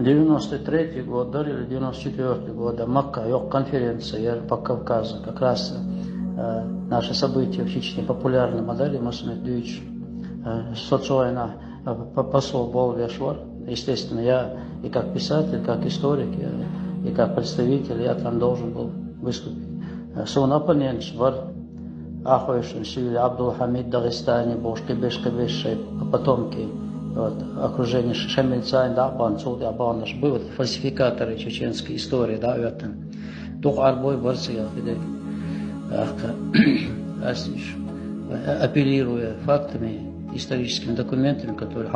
93-й год, или 94-й год, Макка, конференция по Кавказу, как раз наше событие в Чечне популярно, модели Масмед Дюич, социально посол Болвешвар. Естественно, я и как писатель, как историк, и как представитель, я там должен был выступить. Сон оппонент var Ахуэшин, Сюли, Абдул-Хамид, Дагестане, Бошки-Беш-Кабеш, потомки, вот, окружение Шамильцайн, да, Банцул, да, Банаш, были фальсификаторы чеченской истории, да, это. Дух арбой борцы, апеллируя фактами, историческими документами, которые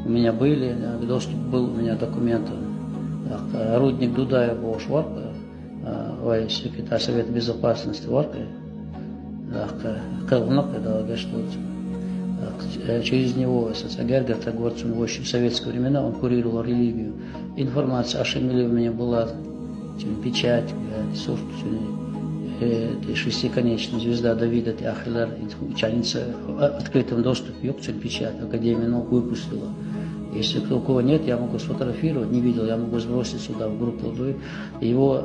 у меня были, доступ был у меня документов. Рудник Дудаев был шварка, секретарь Совета Безопасности варка, через него Гергерта Горцун в советские времена он курировал религию. Информация о Шамиле у меня была, печать, шестиконечная звезда Давида Ахилар, ученица в открытом доступе, печать, Академия наук выпустила. Если у кого нет, я могу сфотографировать, не видел, я могу сбросить сюда в группу его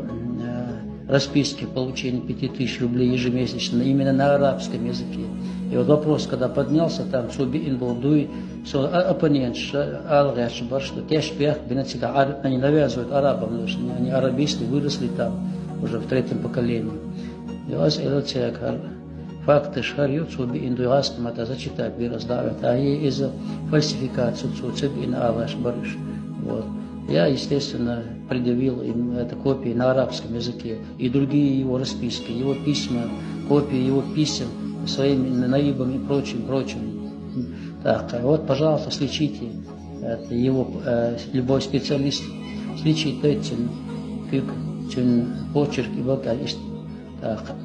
расписки получения 5000 рублей ежемесячно именно на арабском языке. И вот вопрос, когда поднялся, там Субиин был дуй, оппонент, Алгашбар, что Тешпех, они навязывают арабам, потому что они арабисты, выросли там уже в 3-м поколении. И вас факты шарют, Субиин дуйгастам, это зачитать, раздавят, а из-за фальсификации Субиин Алгашбарыш. Вот. Я, естественно, предъявил им это копии на арабском языке и другие его расписки, его письма, копии его писем своими наибами и прочим. Так, вот, пожалуйста, сличите, это его, любой специалист, сличит этим почерк и богатство. Так,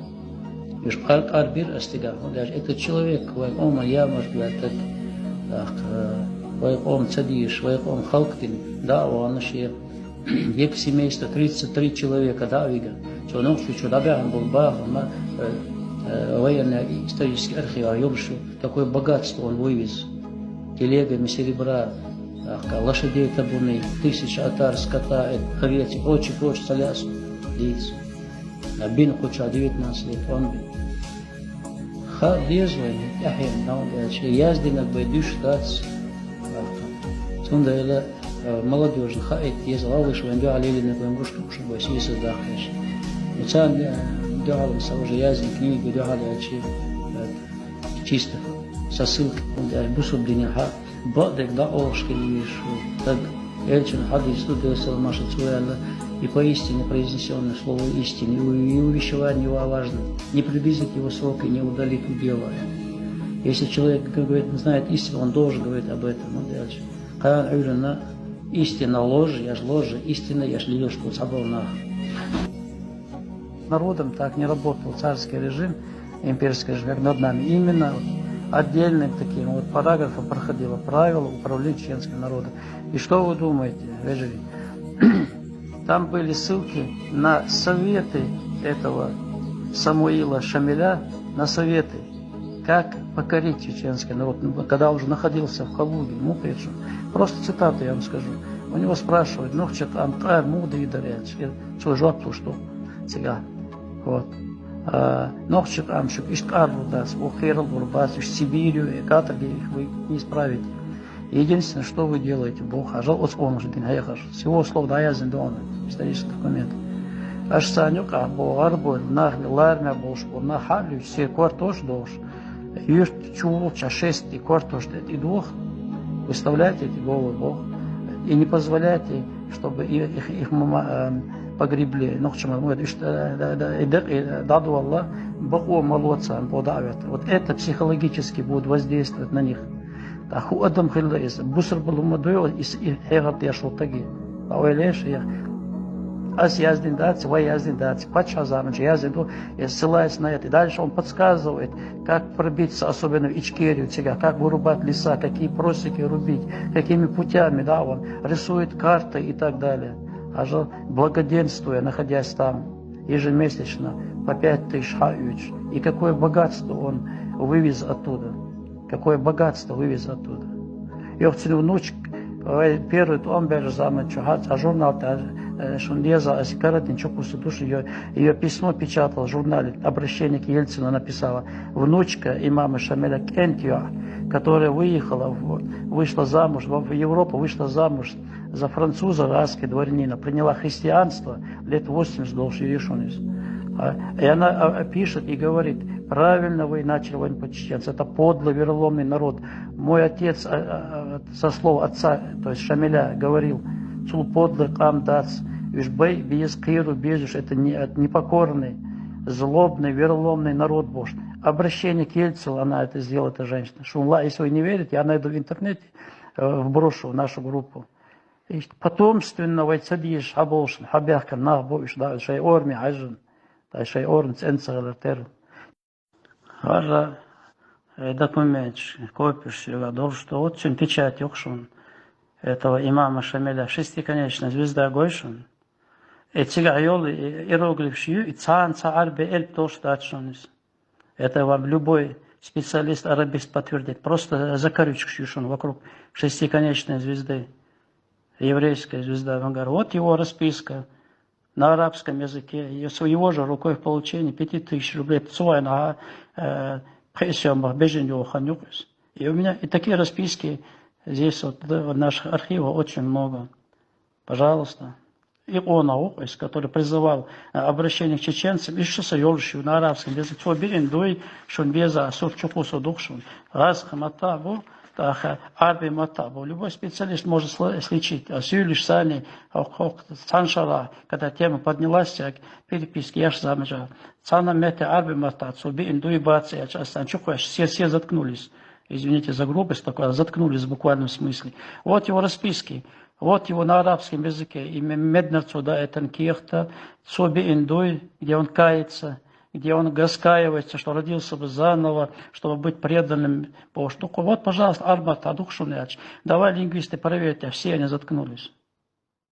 арбир астига, этот человек, я, может быть, так, Вайком Цадиш, Вайком Халктин, да, он еще век семейства, 33 человека, да, Вига. Что он что добавил был баг, военный исторический архив, такое богатство он вывез, телегами серебра, лошадей табуны, 1000 отар, скота, овец, прочее, соляс, лиц. Бин Куча, 19 лет, он бин. Дезвай, яздинок бы дюштац. Сонда молодежь, ездила выше, он делал лилины, чтобы сесть отдохнешь. И сам делал уже язык, книги делали чисто со ссылкой, бусуб динеха, бадек да олшки лишь, так эльчин хадис тут салмаша цуэла, и поистине произнесенное слово истины, и увещевание его важно, не приблизить его срок и не удалить убивая. Если человек говорит, знает истину, он должен говорить об этом. Истина ложь, я ж ложь, истина, я ж льешь пуцаболнах. Народом так не работал царский режим, имперский режим, как над нами. Именно отдельным таким вот параграфом проходило правило управления чеченским народом. И что вы думаете, Вежери? Там были ссылки на советы этого Самуила Шамиля, на советы, как покорить чеченский народ, когда он уже находился в Калуге, Мукричу. Просто цитату я вам скажу. У него спрашивают, муды и дарят, что жопу, что сега. Вот. Нохчик амчик, ишкару даст, ухерл, бурбас, в Сибирью, и каторги их вы не исправите. Единственное, что вы делаете, Бог, ажал от он уже день хаехаш. Всего слов да я зендон, исторический документ. Аж санюк, а болгарбо, нахли, лармя, болшбо, нахалю, все квартош долж. Юрт чул, чашест и квартош, и двух. Выставляйте эти головы Бог. И не позволяйте, чтобы их погребли. Даду Аллах, Богу молодца, вот это психологически будет воздействовать на них. Аху адам хиллаис, буср был умадуйл, и хегат я шел таги. А ойлеш я. Ас яздин дать, вай яздин дать, пачазамыч яздин, ссылаясь на это. И дальше он подсказывает, как пробиться, особенно в Ичкерию, как вырубать леса, какие просеки рубить, какими путями, да, он рисует карты и так далее. А же благоденствуя, находясь там ежемесячно по 5000 хаюч, и какое богатство он вывез оттуда. Какое богатство вывез оттуда. И в ночь первый том бежал а журнал Шундеза Асикарадин Чокуса души ее письмо печатал в журнале, обращение к Ельцину написала внучка имама Шамиля Кентио, которая вышла замуж в Европу, вышла замуж за француза, арабского дворянина, приняла христианство, лет 80 должен решить. И она пишет и говорит: правильно вы начали войну по чеченцам, это подлый, вероломный народ. Мой отец, со слов отца, то есть Шамиля, говорил: цул подлый камдац, вишбей без киру безуш, это непокорный, злобный, вероломный народ Божий. Обращение к Ельцину, она это сделала, эта женщина. Шумла, если вы не верите, я найду в интернете, вброшу в нашу группу. Потомственно вайцадиш аболшн, хабяхка нахбовиш, да, шей орми ажин, да, шей орнц энцегалертер. Важа документ, копишь, что очень печать йокшун этого имама Шамиля, шестиконечная звезда Гойшун. Эти гайолы, иероглиф шью, и цаан цаарбе эльп тоже датшунис. Это вам любой специалист, арабист подтвердит. Просто закорючку шьюшун вокруг шестиконечной звезды. Еврейская звезда Авангар. Вот его расписка на арабском языке. Его же рукой в получении 5000 рублей. И у меня и такие расписки здесь вот в наших архивах очень много. Пожалуйста. И он, который призывал обращение к чеченцам, еще союзщик на арабском языке. Фобилин дуй, шун беза, сур чукусу духшун. Раз хаматабу, арби матабу. Любой специалист может сличить. А сюлиш сани, саншала, когда тема поднялась, переписки, я же замечал. Цана мете арби матат, субилин дуй бацы, я часто чукуешь, все заткнулись. Извините за грубость такое, заткнулись в буквальном смысле. Вот его расписки. Вот его на арабском языке, имя Меднерцу, да, это Нкехта, Соби Индуй, где он кается, где он раскаивается, что родился бы заново, чтобы быть преданным Богу. Вот, пожалуйста, Арбат, Адухшуняч. Давай, лингвисты, проверьте, все они заткнулись.